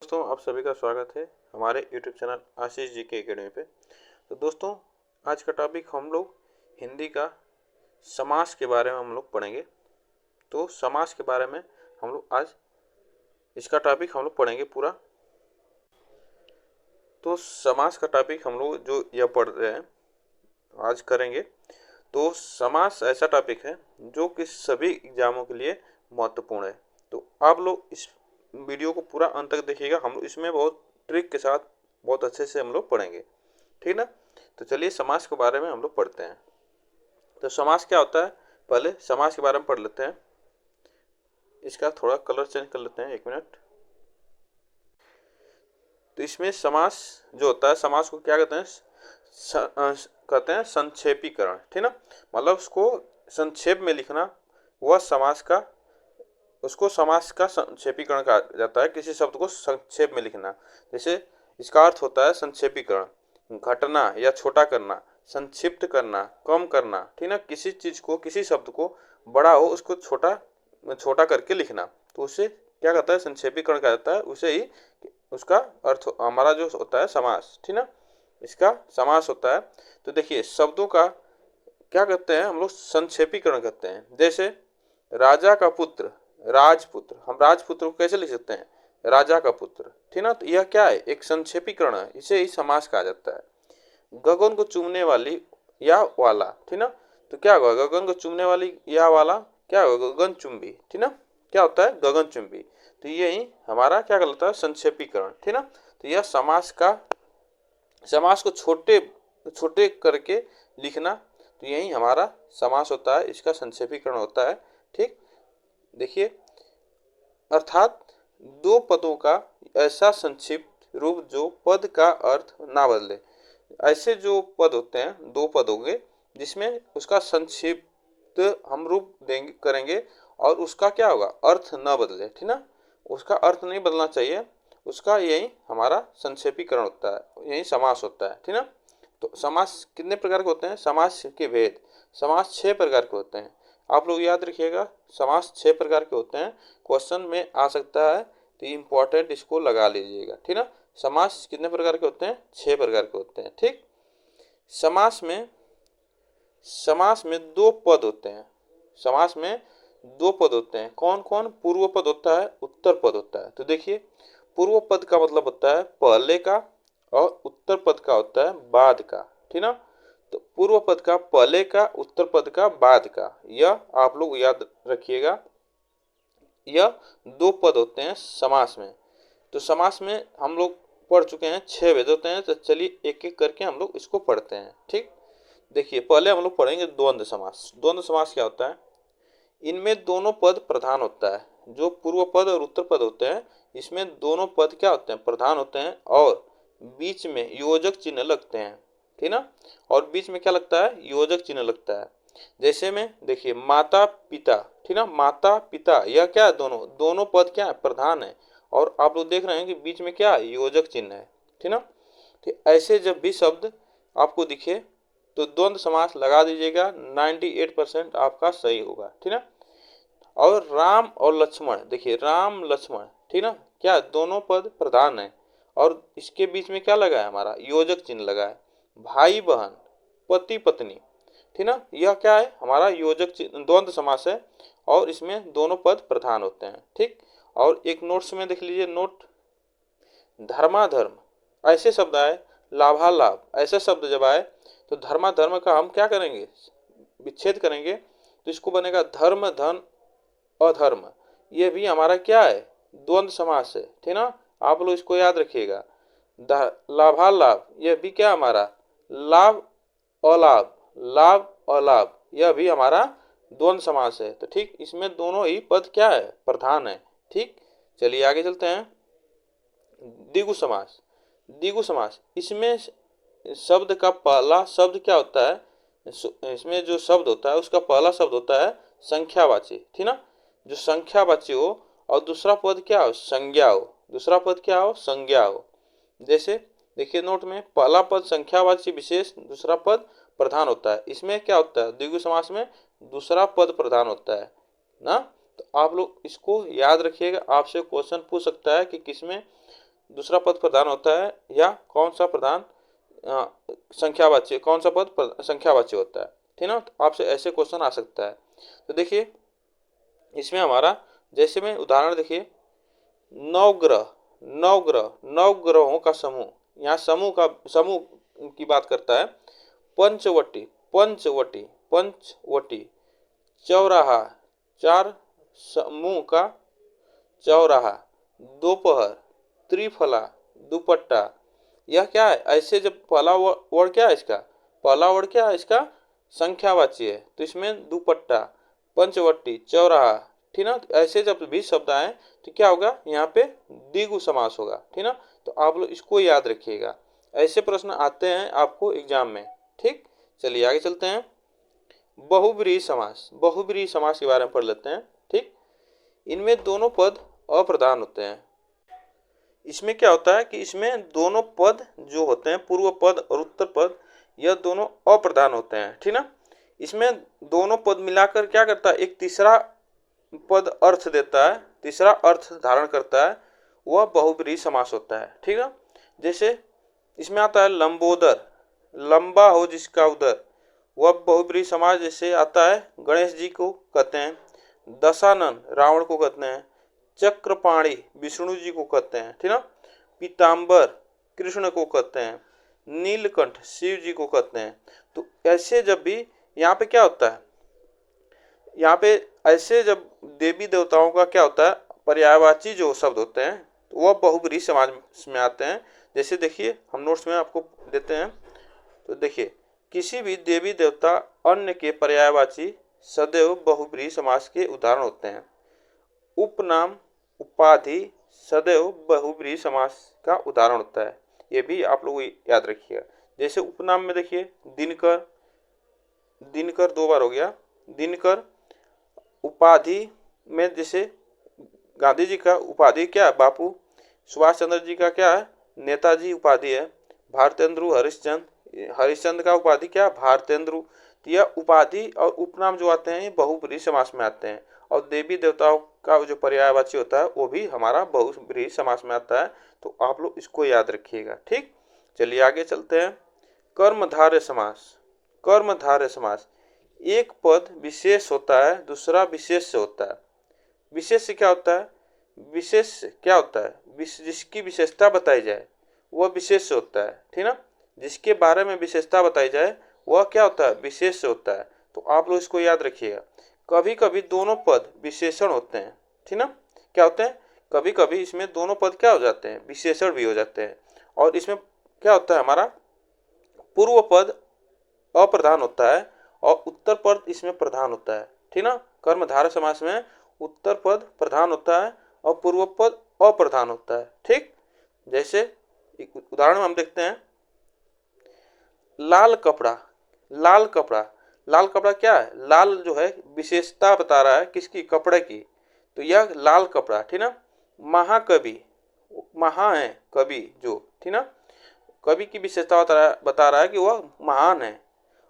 दोस्तों, आप सभी का स्वागत है हमारे YouTube चैनल आशीष जी के एकेडमी पे। तो दोस्तों, आज का टॉपिक हम लोग हिंदी का समास के बारे में हम लोग पढ़ेंगे। तो समास के बारे में हम लोग आज इसका टॉपिक हम लोग पढ़ेंगे पूरा। तो समास का टॉपिक हम लोग जो यह पढ़ रहे हैं आज करेंगे। तो समास ऐसा टॉपिक है जो कि सभी एग्जामों के लिए महत्वपूर्ण है। तो आप लोग इस वीडियो को पूरा अंत तक देखिएगा। हम लोग इसमें बहुत ट्रिक के साथ बहुत अच्छे से हम लोग पढ़ेंगे, ठीक ना। तो चलिए समास के बारे में हम लोग पढ़ते हैं। तो समास क्या होता है, पहले समास के बारे में पढ़ लेते हैं। इसका थोड़ा कलर चेंज कर लेते हैं, 1 मिनट। तो इसमें समास जो होता है, समास को क्या कहते हैं, कहते हैं संक्षेपीकरण, ठीक ना। मतलब उसको संक्षेप में लिखना, वह समास का उसको समास का संक्षेपीकरण कहा जाता है। किसी शब्द को संक्षेप में लिखना, जैसे इसका अर्थ होता है संक्षेपीकरण, घटना या छोटा करना, संक्षिप्त करना, कम करना, ठीक ना। किसी चीज को, किसी शब्द को बड़ा हो उसको छोटा छोटा करके लिखना, तो उसे क्या कहता है, संक्षेपीकरण कहा जाता है। उसे ही उसका अर्थ हमारा जो होता है समास, ठीक ना, इसका समास होता है। तो देखिए शब्दों का क्या कहते हैं हम लोग, संक्षेपीकरण कहते हैं। जैसे राजा का पुत्र, राजपुत्र, हम राजपुत्र को कैसे लिख सकते हैं, राजा का पुत्र, ठीक ना। तो यह क्या है, एक संक्षेपीकरण है, इसे ही समास कहा जाता है। गगन को चूमने वाली या वाला, ठीक ना। तो क्या होगा, गगन को चूमने वाली या वाला क्या होगा, गगन चुंबी, ठीक ना। क्या होता है, गगन चुंबी। तो यही हमारा क्या कहलाता है, संक्षेपीकरण, ठीक ना। तो यह समास को छोटे छोटे करके लिखना, तो यही हमारा समास होता है, इसका संक्षेपीकरण होता है, ठीक। देखिए, अर्थात दो पदों का ऐसा संक्षिप्त रूप जो पद का अर्थ ना बदले। ऐसे जो पद होते हैं, दो पद होंगे जिसमें उसका संक्षिप्त हम रूप देंगे करेंगे और उसका क्या होगा, अर्थ ना बदले, ठीक ना। उसका अर्थ नहीं बदलना चाहिए, उसका यही हमारा संक्षेपीकरण होता है, यही समास होता है, ठीक ना। तो समास कितने प्रकार के होते हैं, समास के भेद, समास 6 प्रकार के होते हैं। आप लोग याद रखिएगा, समास 6 प्रकार के होते हैं। क्वेश्चन में आ सकता है, तो इम्पोर्टेंट इसको लगा लीजिएगा, ठीक ना। समास कितने प्रकार के होते हैं, 6 प्रकार के होते हैं, ठीक। समास में दो पद होते हैं। समास में दो पद होते हैं, कौन कौन, पूर्व पद होता है, उत्तर पद होता है। तो देखिए, पूर्व पद का मतलब होता है पहले का, और उत्तर पद का होता है बाद का, ठीक ना। तो पूर्व पद का पहले का, उत्तर पद का बाद का, यह आप लोग याद रखिएगा। यह दो पद होते हैं समास में। तो समास में हम लोग पढ़ चुके हैं, 6 भेद होते हैं। तो चलिए एक एक करके हम लोग इसको पढ़ते हैं, ठीक। देखिए, पहले हम लोग पढ़ेंगे द्वंद्व समास। द्वंद्व समास क्या होता है, इनमें दोनों पद प्रधान होता है। जो पूर्व पद और उत्तर पद होते हैं, इसमें दोनों पद क्या होते हैं, प्रधान होते हैं, और बीच में योजक चिन्ह लगते हैं, ठीक ना। और बीच में क्या लगता है, योजक चिन्ह लगता है। जैसे में देखिए, माता पिता, ठीक ना, माता पिता, यह क्या है, दोनों दोनों पद क्या है, प्रधान है। और आप लोग देख रहे हैं कि बीच में क्या योजक चिन्ह है, ठीक ना। तो ऐसे जब भी शब्द आपको दिखे तो द्वंद्व समास लगा दीजिएगा, 98% आपका सही होगा, ठीक ना। और राम और लक्ष्मण, देखिए राम लक्ष्मण, ठीक ना, क्या दोनों पद प्रधान है, और इसके बीच में क्या लगा है, हमारा योजक चिन्ह लगा है। भाई बहन, पति पत्नी, ठीक ना, यह क्या है, हमारा योजक चिन्ह, द्वंद्व समास है, और इसमें दोनों पद प्रधान होते हैं, ठीक। और एक नोट्स में देख लीजिए, नोट, धर्माधर्म ऐसे शब्द आए, लाभालाभ ऐसे शब्द जब आए, तो धर्माधर्म का हम क्या करेंगे, विच्छेद करेंगे। तो इसको बनेगा धर्म धन अधर्म। ये भी हमारा क्या है, द्वंद्व समास है, ठीक ना। आप लोग इसको याद रखिएगा। लाभालाभ, यह भी क्या हमारा, लाभ अलाभ, लाभ अलाभ, यह भी हमारा द्वंद्व समास है। तो ठीक, इसमें दोनों ही पद क्या है, प्रधान है, ठीक। चलिए आगे चलते हैं। द्विगु समास। द्विगु समास, इसमें शब्द का पहला शब्द क्या होता है, इसमें जो शब्द होता है उसका पहला शब्द होता है संख्यावाची, ठीक ना, जो संख्यावाची हो, और दूसरा पद क्या हो, संज्ञा हो, दूसरा पद क्या हो, संज्ञा हो। जैसे देखिए नोट में, पहला पद संख्यावाची विशेष, दूसरा पद प्रधान होता है। इसमें क्या होता है, द्विगु समास में दूसरा पद प्रधान होता है ना। तो आप लोग इसको याद रखिएगा, आपसे क्वेश्चन पूछ सकता है कि किसमें दूसरा पद प्रधान होता है, या कौन सा प्रधान संख्यावाची, कौन सा पद संख्यावाची होता है, ठीक ना। तो आपसे ऐसे क्वेश्चन आ सकता है। तो देखिए इसमें हमारा, जैसे में उदाहरण देखिए, नवग्रह, नवग्रह, नवग्रहों का समूह, यहाँ समूह की बात करता है। पंचवटी, पंचवटी, पंचवटी, चौराहा, चार समूह का चौराहा, दोपहर, त्रिफला, दुपट्टा। यह क्या है, ऐसे जब पहला वर्ड क्या है इसका, पहला वर्ड क्या है इसका, संख्यावाची है, तो इसमें दुपट्टा, पंचवटी, चौराहा, ठीक ना। तो ऐसे जब भी शब्द आए तो क्या होगा, यहाँ पे द्विगु समास होगा, ठीक ना। तो आप लोग इसको याद रखिएगा, ऐसे प्रश्न आते हैं आपको एग्जाम में, ठीक। चलिए आगे चलते हैं। बहुब्रीहि समास, बहुब्रीहि समास के बारे में पढ़ लेते हैं, ठीक। इनमें दोनों पद अप्रधान होते हैं। इसमें क्या होता है कि इसमें दोनों पद जो होते हैं, पूर्व पद और उत्तर पद, यह दोनों अप्रधान होते हैं, ठीक ना। इसमें दोनों पद मिलाकर क्या करता है, एक तीसरा पद अर्थ देता है, तीसरा अर्थ धारण करता है, वह बहुब्रीहि समास होता है, ठीक ना। जैसे इसमें आता है लंबोदर, लंबा हो जिसका उदर, वह बहुब्रीहि समास जैसे आता है। गणेश जी को कहते हैं, दशानन रावण को कहते हैं, चक्रपाणी विष्णु जी को कहते हैं, ठीक ना। पीताम्बर कृष्ण को कहते हैं, नीलकंठ शिव जी को कहते हैं। तो ऐसे जब भी यहाँ पे क्या होता है, यहाँ पे ऐसे जब देवी देवताओं का क्या होता है, पर्यायवाची जो शब्द होते हैं तो वह बहुब्रीहि समास में आते हैं। जैसे देखिए हम नोट्स में आपको देते हैं, तो देखिए किसी भी देवी देवता अन्य के पर्यायवाची सदैव बहुब्रीहि समास के उदाहरण होते हैं। उपनाम उपाधि सदैव बहुब्रीहि समास का उदाहरण होता है, ये भी आप लोग याद रखिएगा। जैसे उपनाम में देखिए दिनकर, दिनकर दो बार हो गया, दिनकर। उपाधि में जैसे गांधी जी का उपाधि क्या है, बापू। सुभाष चंद्र जी का क्या है, नेताजी उपाधि है। भारतेंदु हरिश्चंद्र, हरिश्चंद्र का उपाधि क्या, भारतेंदु। तो यह उपाधि और उपनाम जो आते हैं ये बहुब्रीहि समास में आते हैं। और देवी देवताओं का जो पर्यायवाची होता है वो भी हमारा बहुब्रीहि समास में आता है। तो आप लोग इसको याद रखिएगा, ठीक। चलिए आगे चलते हैं। कर्मधारय समास, कर्मधारय समास, एक पद विशेष होता है, दूसरा विशेष से होता है। विशेष से क्या होता है, विशेष क्या होता है, जिसकी विशेषता बताई जाए वह विशेष से होता है, ठीक ना। जिसके बारे में विशेषता बताई जाए वह क्या होता है, विशेष से होता है। तो आप लोग इसको याद रखिएगा। कभी कभी दोनों पद विशेषण होते हैं, ठीक ना। क्या होते हैं, कभी कभी इसमें दोनों पद क्या हो जाते हैं, विशेषण भी हो जाते हैं। और इसमें क्या होता है, हमारा पूर्व पद अप्रधान होता है और उत्तर पद इसमें प्रधान होता है, ठीक ना। कर्मधारय समास में उत्तर पद प्रधान होता है और पूर्व पद अप्रधान होता है, ठीक। जैसे एक उदाहरण हम देखते हैं, लाल कपड़ा, लाल कपड़ा, लाल कपड़ा क्या है, लाल जो है विशेषता बता रहा है किसकी, कपड़े की। तो यह लाल कपड़ा, ठीक ना। महाकवि, महा है कवि जो, ठीक ना, कवि की विशेषता बता रहा है कि वह महान है।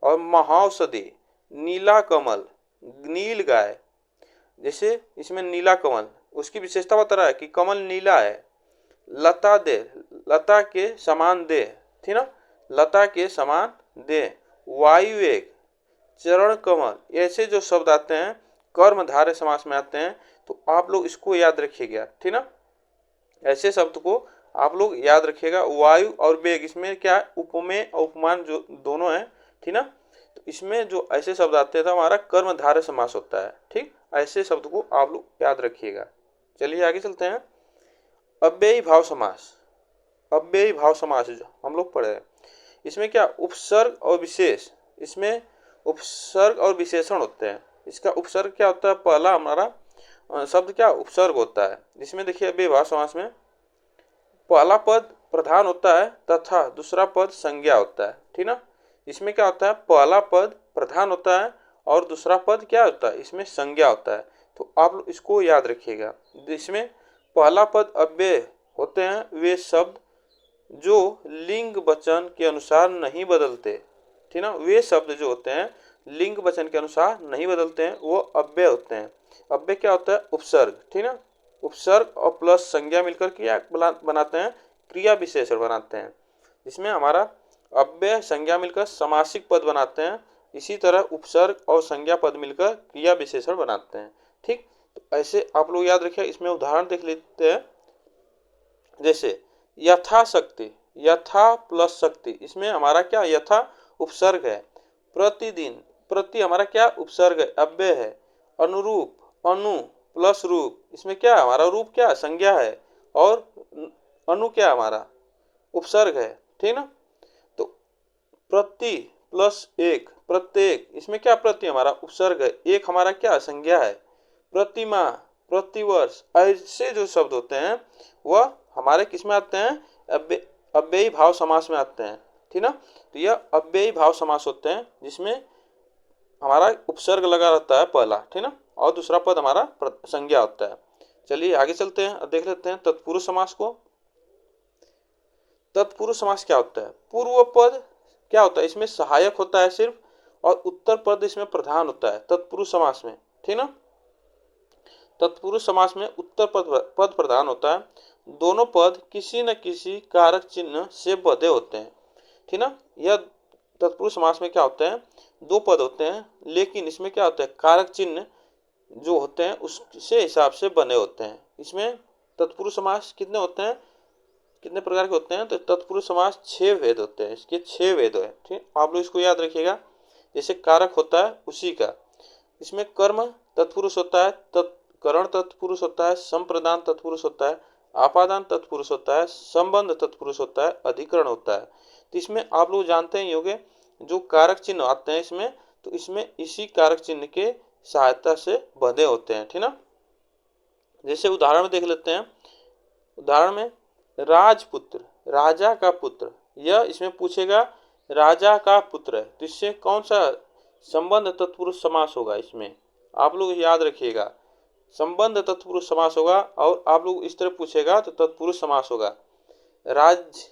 और महौषधि, नीला कमल, नील गाय। जैसे इसमें नीला कमल, उसकी विशेषता बता रहा है कि कमल नीला है। लता दे, लता के समान दे, ठीक ना, लता के समान दे। वायुवेग, चरण कमल, ऐसे जो शब्द आते हैं कर्मधारय समास में आते हैं। तो आप लोग इसको याद रखिएगा, ठीक ना। ऐसे शब्द को आप लोग याद रखिएगा। वायु और वेग, इसमें क्या है, उपमेय और उपमान जो दोनों है, ठीक ना। तो इसमें जो ऐसे शब्द आते हैं तो हमारा कर्मधारय समास होता है, ठीक। ऐसे शब्द को आप लोग याद रखिएगा। चलिए आगे चलते हैं। अव्ययी भाव समास, अव्ययी भाव समास जो हम लोग पढ़े हैं, इसमें क्या उपसर्ग और विशेष, इसमें उपसर्ग और विशेषण होते हैं। इसका उपसर्ग क्या होता है, पहला हमारा शब्द क्या उपसर्ग होता है। जिसमें देखिए अव्ययी भाव समास में पहला पद प्रधान होता है तथा दूसरा पद संज्ञा होता है, ठीक ना। इसमें क्या होता है, पहला पद प्रधान होता है और दूसरा पद क्या होता है, इसमें संज्ञा होता है। तो आप लोग इसको याद रखिएगा। इसमें पहला पद अव्यय होते हैं वे शब्द जो लिंग वचन के अनुसार नहीं बदलते, ठीक ना। वे शब्द जो होते हैं लिंग वचन के अनुसार नहीं बदलते हैं वो अव्यय होते हैं। अव्यय क्या होता है, उपसर्ग, ठीक ना। उपसर्ग और प्लस संज्ञा मिलकर क्या बनाते हैं क्रिया विशेषण बनाते हैं, जिसमें हमारा अव्यय संज्ञा मिलकर समासिक पद बनाते हैं। इसी तरह उपसर्ग और संज्ञा पद मिलकर क्रिया विशेषण बनाते हैं। ठीक, तो ऐसे आप लोग याद रखिए। इसमें उदाहरण देख लेते हैं, जैसे यथाशक्ति, यथा प्लस शक्ति, इसमें हमारा क्या यथा उपसर्ग है। प्रतिदिन, प्रति हमारा क्या उपसर्ग है, अव्यय है। अनुरूप, अनु प्लस रूप, इसमें क्या हमारा रूप क्या संज्ञा है, और अनु क्या हमारा उपसर्ग है। ठीक ना। तो प्रति प्लस एक, प्रत्येक, इसमें क्या प्रति हमारा उपसर्ग है, एक हमारा क्या संज्ञा है। प्रतिमा, प्रतिवर्ष, ऐसे जो शब्द होते हैं वह हमारे किस में आते हैं, अव्ययी भाव समास में आते हैं। ठीक ना। तो यह अव्ययी भाव समास होते हैं, जिसमें हमारा उपसर्ग लगा रहता है पहला, ठीक ना, और दूसरा पद हमारा संज्ञा होता है। चलिए आगे चलते हैं और देख लेते हैं तत्पुरुष समास को। तत्पुरुष समास क्या होता है, पूर्व पद क्या होता है, इसमें सहायक होता है सिर्फ, और उत्तर पद इसमें प्रधान होता है तत्पुरुष समास में। ठीक ना। तत्पुरुष समास में उत्तर पद प्रधान होता है। दोनों पद किसी न किसी कारक चिन्ह से बंधे होते हैं। ठीक ना। यह तत्पुरुष समास में क्या होता है, दो पद होते हैं, लेकिन इसमें क्या होता है, कारक चिन्ह जो होते हैं उससे हिसाब से बने होते हैं। इसमें तत्पुरुष समास कितने होते हैं, कितने प्रकार के होते हैं, तो तत्पुरुष समास 6 भेद होते हैं, इसके 6 भेद है। ठीक, आप लोग इसको याद रखिएगा। जैसे कारक होता है उसी का, इसमें कर्म तत्पुरुष होता है, करण तत्पुरुष होता है, संप्रदान तत्पुरुष होता है, आपादान तत्पुरुष होता है, संबंध तत्पुरुष होता है, अधिकरण होता है। तो इसमें आप लोग जानते हैं होंगे जो कारक चिन्ह आते हैं इसमें, तो इसमें इसी कारक चिन्ह के सहायता से बंधे होते हैं। ठीक ना। जैसे उदाहरण में देख लेते हैं। उदाहरण में राजपुत्र, राजा का पुत्र, यह इसमें पूछेगा राजा का पुत्र है, तो इससे कौन सा संबंध तत्पुरुष समास होगा, इसमें आप लोग याद रखिएगा संबंध तत्पुरुष समास होगा। और आप लोग इस तरह पूछेगा तो तत्पुरुष समास होगा। राज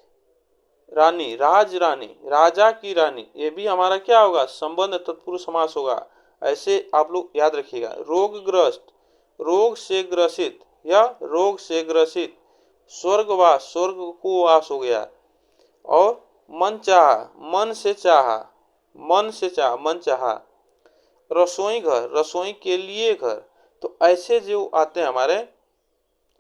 रानी, राज रानी, राजा की रानी, ये भी हमारा क्या होगा, संबंध तत्पुरुष समास होगा। ऐसे आप लोग याद रखिएगा। रोगग्रस्त, रोग से ग्रसित या रोग से ग्रसित। स्वर्गवास, स्वर्ग को वास हो गया। और मन चाहा, मन से चाहा, मन से चाहा, मन चाहा। रसोई घर, रसोई के लिए घर। तो ऐसे जो आते हैं हमारे,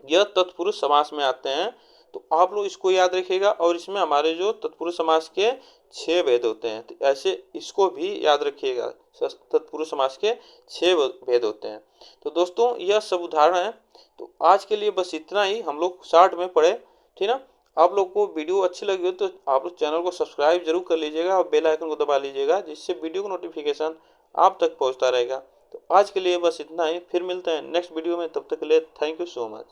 यह तत्पुरुष समास में आते हैं। तो आप लोग इसको याद रखिएगा। और इसमें हमारे जो तत्पुरुष समास के 6 भेद होते हैं, तो ऐसे इसको भी याद रखिएगा, तत्पुरुष समास के 6 भेद होते हैं। तो दोस्तों यह सब उदाहरण है। तो आज के लिए बस इतना ही हम लोग शॉर्ट में पढ़े। ठीक ना। आप लोग को वीडियो अच्छी लगी हो तो आप लोग चैनल को सब्सक्राइब जरूर कर लीजिएगा और बेल आइकन को दबा लीजिएगा, जिससे वीडियो का नोटिफिकेशन आप तक पहुंचता रहेगा। तो आज के लिए बस इतना ही, फिर मिलते हैं नेक्स्ट वीडियो में। तब तक के लिए थैंक यू सो मच।